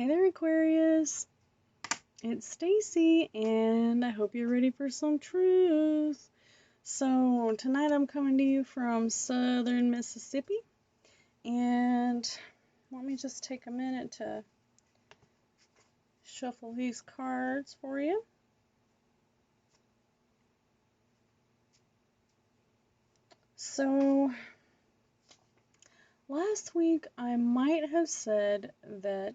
Hey there, Aquarius. It's Stacy, and I hope you're ready for some truth. So, tonight I'm coming to you from southern Mississippi, and let me just take a minute to shuffle these cards for you. So, last week I might have said that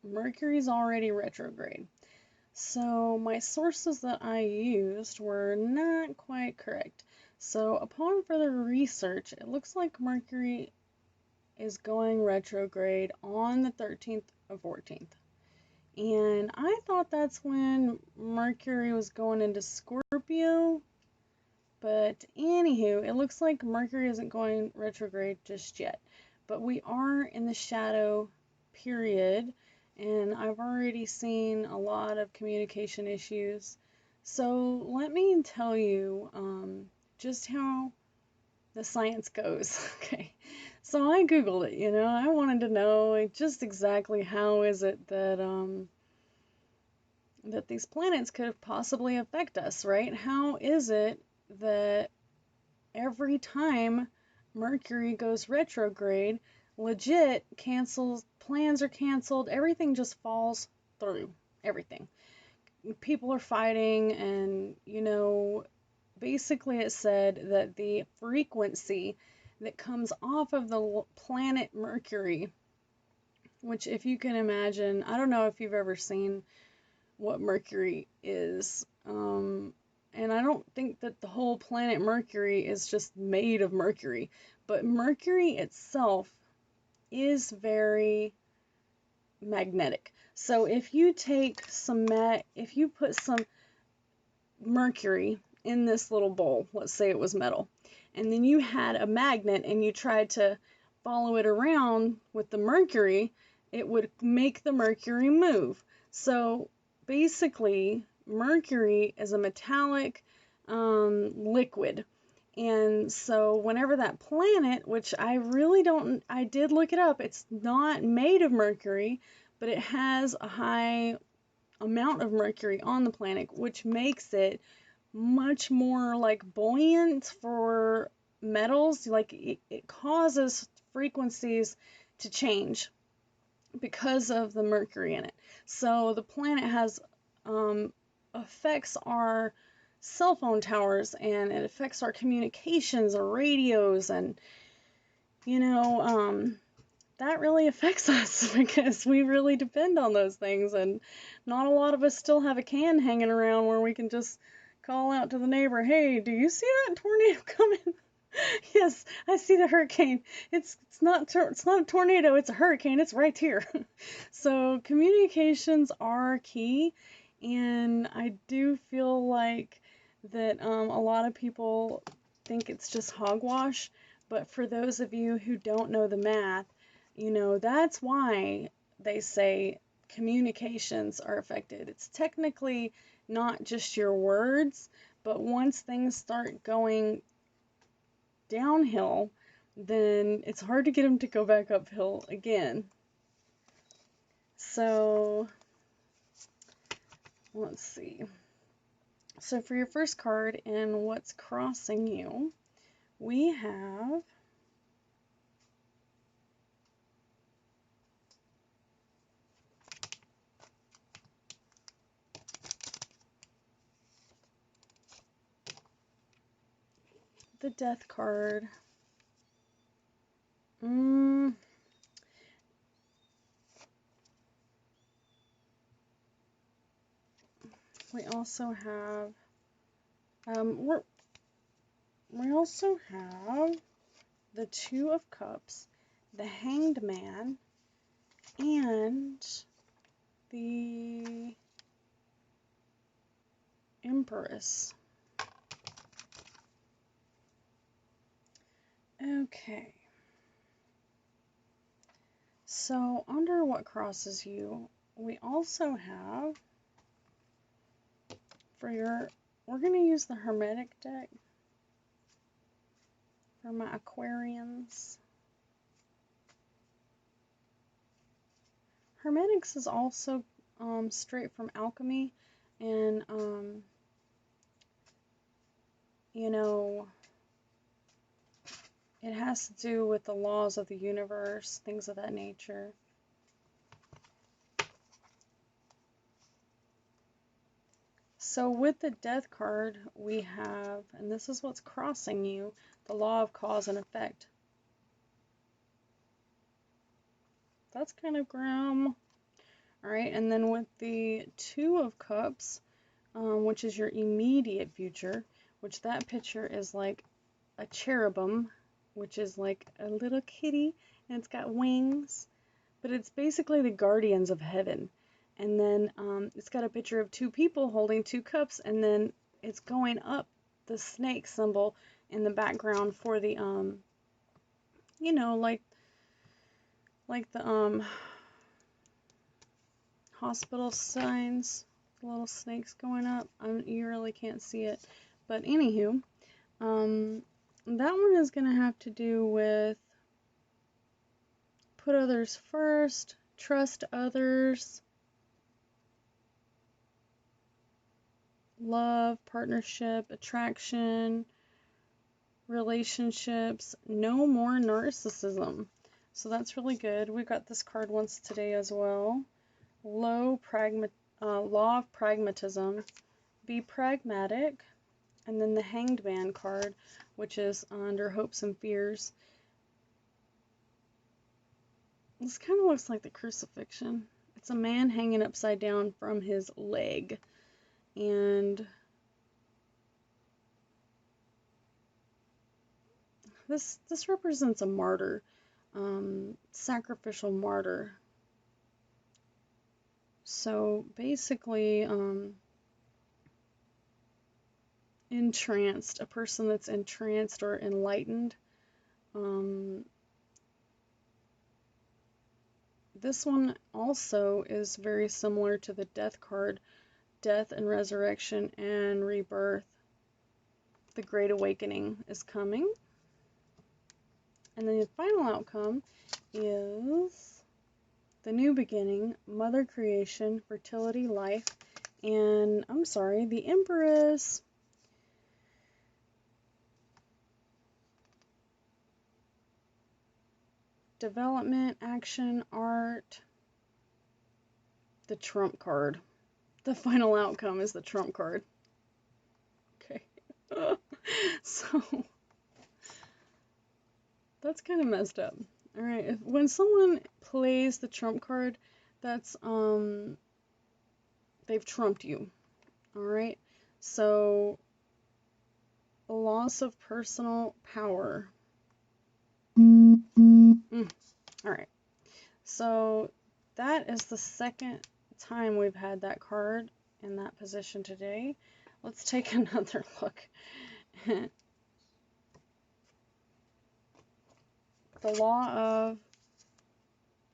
Mercury's already retrograde. So my sources that I used were not quite correct. So upon further research, it looks like Mercury is going retrograde on the 13th or 14th. And I thought that's when Mercury was going into Scorpio. But anywho, it looks like Mercury isn't going retrograde just yet. But we are in the shadow period, and I've already seen a lot of communication issues. So let me tell you just how the science goes. Okay, so I Googled it, I wanted to know just exactly how is it that that these planets could possibly affect us, right? How is it that every time Mercury goes retrograde, legit plans are canceled, everything just falls through, everything. People are fighting, and basically it said that the frequency that comes off of the planet Mercury, which if you can imagine, I don't know if you've ever seen what Mercury is, and I don't think that the whole planet Mercury is just made of Mercury, but Mercury itself is very magnetic. So if you put some Mercury in this little bowl, let's say it was metal, and then you had a magnet and you tried to follow it around with the Mercury, it would make the Mercury move. So basically, Mercury is a metallic liquid. And so whenever that planet, which I did look it up, it's not made of Mercury, but it has a high amount of Mercury on the planet, which makes it much more like buoyant for metals. Like it causes frequencies to change because of the Mercury in it. So the planet has affects our cell phone towers, and it affects our communications, our radios, and that really affects us because we really depend on those things, and not a lot of us still have a can hanging around where we can just call out to the neighbor, hey, do you see that tornado coming? Yes, I see the hurricane. It's not a tornado, it's a hurricane. It's right here. So communications are key, and I do feel like that a lot of people think it's just hogwash, but for those of you who don't know the math, that's why they say communications are affected. It's technically not just your words, but once things start going downhill, then it's hard to get them to go back uphill again. So, let's see. So for your first card and what's crossing you, we have the Death card. We also have we also have the Two of Cups, the Hanged Man, and the Empress. Okay. So under what crosses you, we also have we're going to use the Hermetic deck for my Aquarians. Hermetics is also straight from alchemy, and you know, it has to do with the laws of the universe, things of that nature. So with the Death card, we have, and this is what's crossing you, the law of cause and effect. That's kind of grim. Alright, and then with the Two of Cups, which is your immediate future, which that picture is like a cherubim, which is like a little kitty, and it's got wings, but it's basically the guardians of heaven. And then it's got a picture of two people holding two cups, and then it's going up the snake symbol in the background for the you know, like the hospital signs, the little snakes going up. You really can't see it, but anywho, that one is gonna have to do with put others first, trust others, love, partnership, attraction, relationships, no more narcissism. So that's really good. We got this card once today as well. Law of pragmatism. Be pragmatic. And then the Hanged Man card, which is under hopes and fears. This kind of looks like the crucifixion. It's a man hanging upside down from his leg. And this represents a martyr, sacrificial martyr. So basically, entranced, a person that's entranced or enlightened. This one also is very similar to the Death card, death and resurrection and rebirth. The Great Awakening is coming. And then the final outcome is the New Beginning, Mother Creation, Fertility, Life, and the Empress. Development, action, art, the Trump card. The final outcome is the Trump card. Okay. So, that's kind of messed up. Alright, when someone plays the Trump card, that's, they've trumped you. Alright? So, loss of personal power. Alright. So, that is the second time we've had that card in that position today. Let's take another look. The law of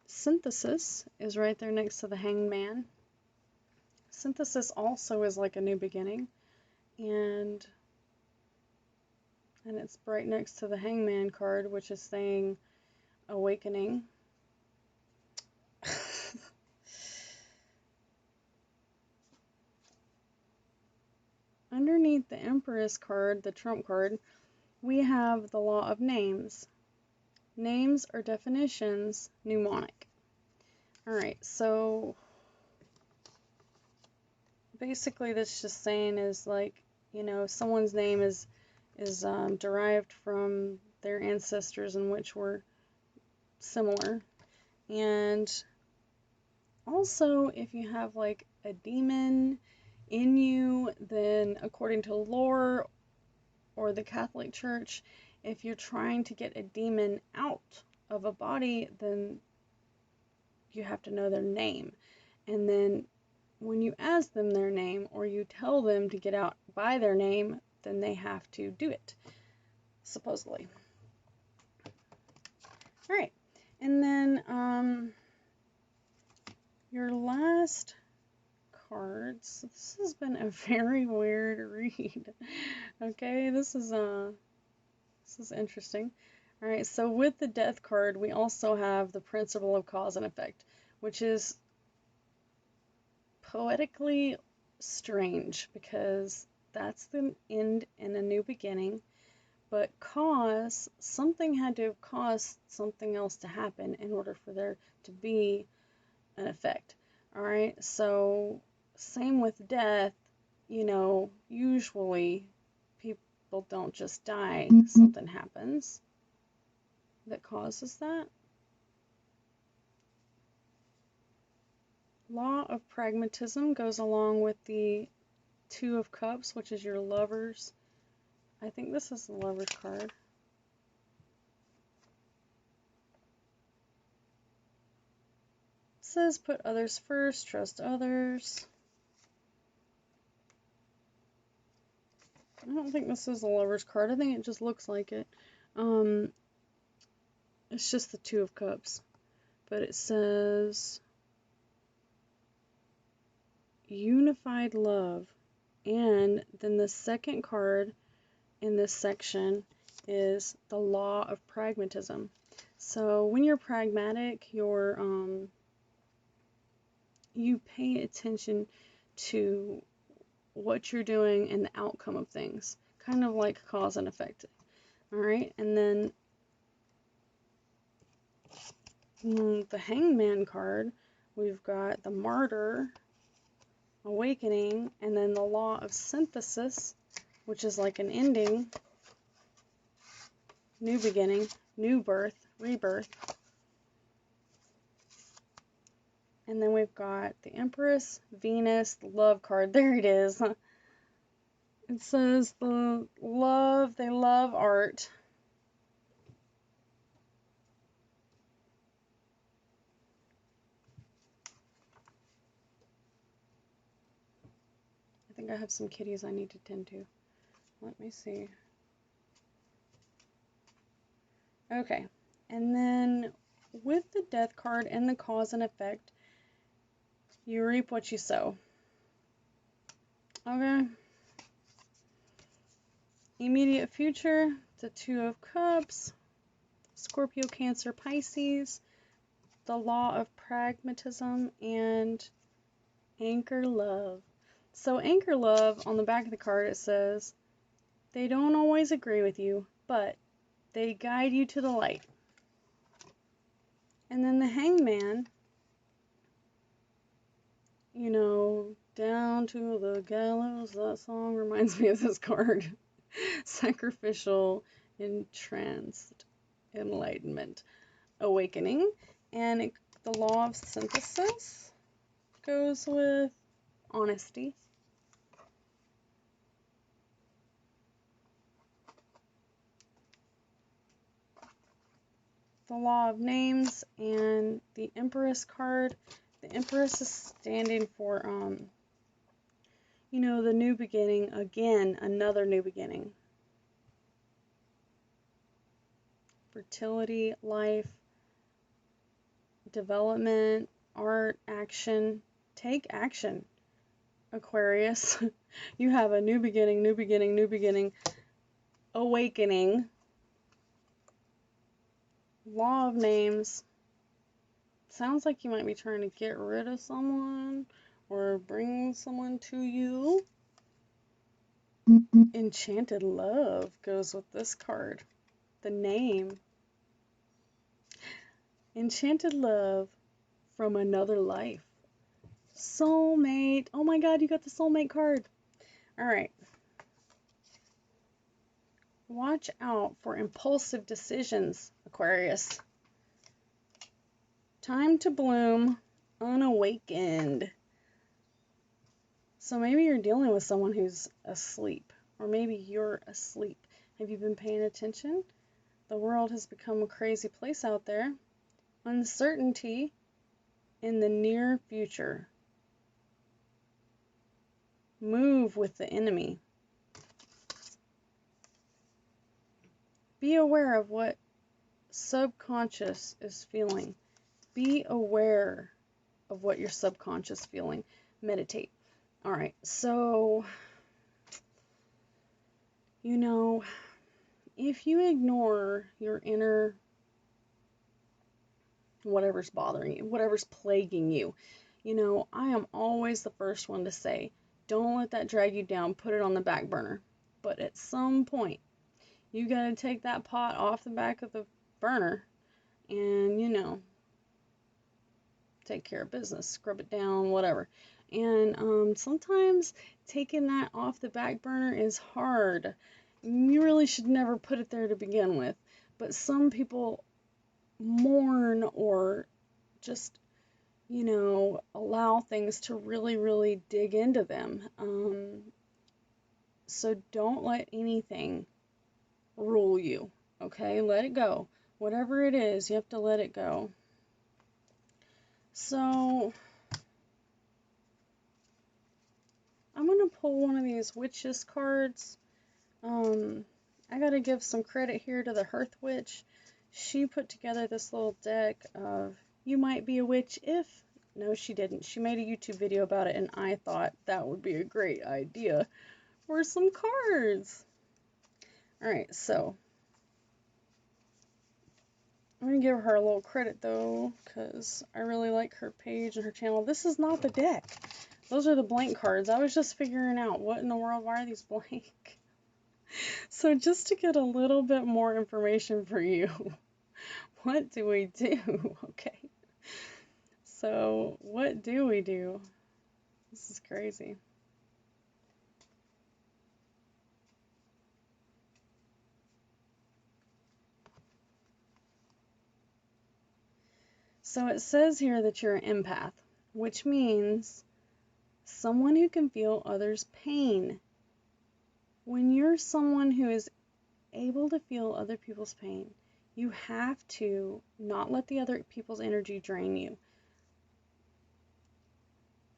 synthesis is right there next to the Hanged Man. Synthesis also is like a new beginning, and it's right next to the Hangman card, which is saying awakening. Underneath the Empress card, the Trump card, we have the law of names. Names are definitions, mnemonic. Alright, so basically this just saying is like, you know, someone's name is derived from their ancestors in which were similar. And also, if you have like a demon in you, then according to lore or the Catholic Church, if you're trying to get a demon out of a body, then you have to know their name. And then when you ask them their name or you tell them to get out by their name, then they have to do it, supposedly. Alright, and then your last cards. This has been a very weird read. Okay, this is interesting. Alright, so with the Death card, we also have the principle of cause and effect, which is poetically strange because that's the end and a new beginning, but something had to have caused something else to happen in order for there to be an effect. All right, so same with death, usually people don't just die, something happens that causes that. Law of pragmatism goes along with the Two of Cups, which is your lovers. I think this is the lovers card. It says put others first, trust others. I don't think this is the lovers card. I think it just looks like it. It's just the Two of Cups. But it says unified love. And then the second card in this section is the law of pragmatism. So when you're pragmatic, you pay attention to what you're doing and the outcome of things, kind of like cause and effect. All right, and then the Hangman card, we've got the Martyr, Awakening, and then the Law of Synthesis, which is like an ending, new beginning, new birth, rebirth. And then we've got the Empress, Venus, the Love card. There it is. It says they love art. I think I have some kitties I need to tend to. Let me see. Okay, and then with the Death card and the cause and effect, you reap what you sow. Okay. Immediate future, the Two of Cups, Scorpio, Cancer, Pisces, the Law of Pragmatism, and Anchor Love. So Anchor Love, on the back of the card, it says, they don't always agree with you, but they guide you to the light. And then the Hangman, down to the gallows, that song reminds me of this card. Sacrificial, entranced, enlightenment, awakening. And the law of synthesis goes with honesty. The law of names and the Empress card. The Empress is standing for, the new beginning. Again, another new beginning. Fertility, life, development, art, action. Take action, Aquarius. You have a new beginning, new beginning, new beginning, awakening. Law of names. Sounds like you might be trying to get rid of someone or bring someone to you. Enchanted love goes with this card. The name. Enchanted love from another life. Soulmate. Oh my god, you got the soulmate card. Alright. Watch out for impulsive decisions, Aquarius. Time to bloom, unawakened. So maybe you're dealing with someone who's asleep, or maybe you're asleep. Have you been paying attention? The world has become a crazy place out there. Uncertainty in the near future. Move with the enemy. Be aware of what subconscious is feeling. Be aware of what your subconscious feeling. Meditate. Alright, so, if you ignore your inner whatever's bothering you, whatever's plaguing you. You know, I am always the first one to say, don't let that drag you down, put it on the back burner. But at some point, you gotta take that pot off the back of the burner and, you know, take care of business, scrub it down, whatever. And sometimes taking that off the back burner is hard. You really should never put it there to begin with. But some people mourn or just, you know, allow things to really, really dig into them. So don't let anything rule you, okay? Let it go. Whatever it is, you have to let it go. So I'm going to pull one of these witches cards. I got to give some credit here to the Hearth Witch. She put together this little deck of you might be a witch if... No, she didn't. She made a YouTube video about it, and I thought that would be a great idea for some cards. Alright, so I'm going to give her a little credit, though, because I really like her page and her channel. This is not the deck. Those are the blank cards. I was just figuring out what in the world, why are these blank? So just to get a little bit more information for you, what do we do? Okay. So what do we do? This is crazy. So it says here that you're an empath, which means someone who can feel others' pain. When you're someone who is able to feel other people's pain, you have to not let the other people's energy drain you.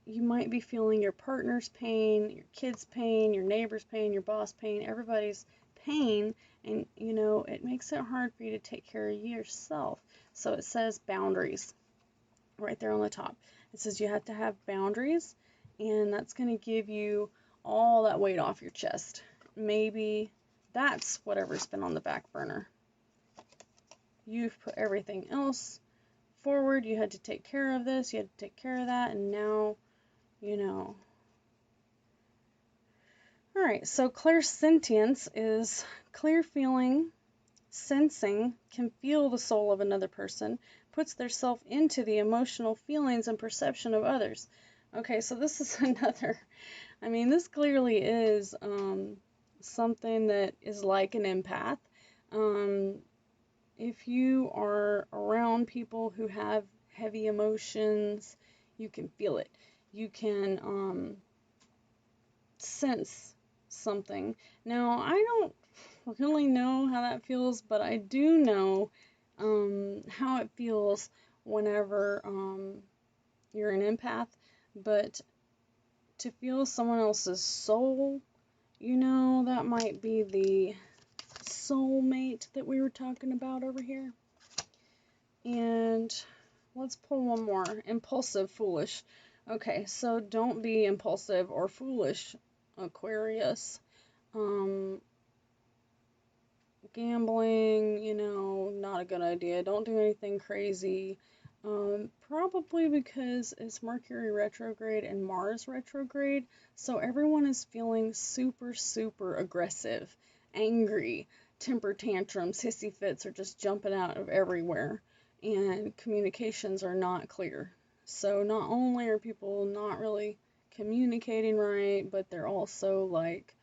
You might be feeling your partner's pain, your kid's pain, your neighbor's pain, your boss pain, everybody's pain, and you know, it makes it hard for you to take care of yourself. So it says boundaries right there on the top. It says you have to have boundaries, and that's going to give you all that weight off your chest. Maybe that's whatever's been on the back burner. You've put everything else forward. You had to take care of this, you had to take care of that, and now, you know. Alright, so clairsentience is clear feeling, sensing, can feel the soul of another person, puts their self into the emotional feelings and perception of others. Okay, so this is another, I mean, this clearly is something that is like an empath. If you are around people who have heavy emotions, you can feel it. You can sense something. Now, I don't really know how that feels, but I do know how it feels whenever you're an empath. But to feel someone else's soul, you know, that might be the soulmate that we were talking about over here. And let's pull one more. Impulsive, foolish. Okay, so don't be impulsive or foolish, Aquarius. Gambling, you know, not a good idea. Don't do anything crazy. Probably because it's Mercury retrograde and Mars retrograde, so everyone is feeling super, super aggressive, angry, temper tantrums, hissy fits are just jumping out of everywhere, and communications are not clear. So not only are people not really communicating right, but they're also like,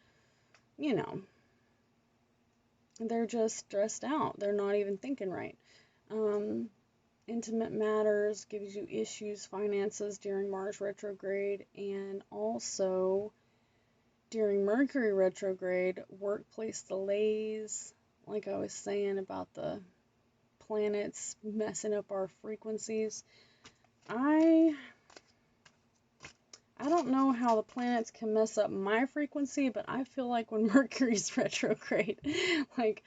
you know, they're just stressed out. They're not even thinking right. Intimate matters gives you issues, finances during Mars retrograde, and also during Mercury retrograde, workplace delays, like I was saying about the planets messing up our frequencies. I don't know how the planets can mess up my frequency, but I feel like when Mercury's retrograde, like,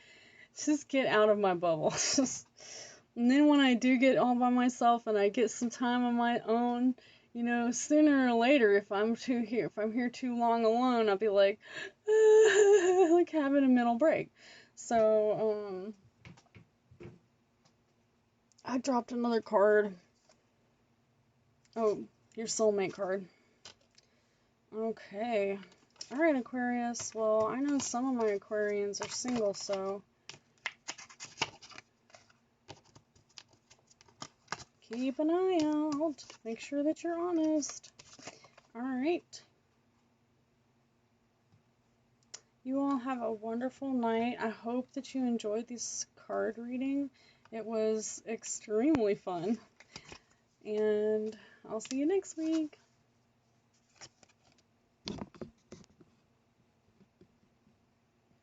just get out of my bubble. And then when I do get all by myself and I get some time on my own, you know, sooner or later, if I'm here too long alone, I'll be like, like having a mental break. So, I dropped another card. Oh, your soulmate card. Okay. Alright, Aquarius. Well, I know some of my Aquarians are single, so keep an eye out. Make sure that you're honest. Alright. You all have a wonderful night. I hope that you enjoyed this card reading. It was extremely fun. And I'll see you next week.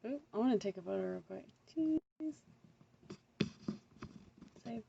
Oh, I want to take a photo real quick. Jeez. Save.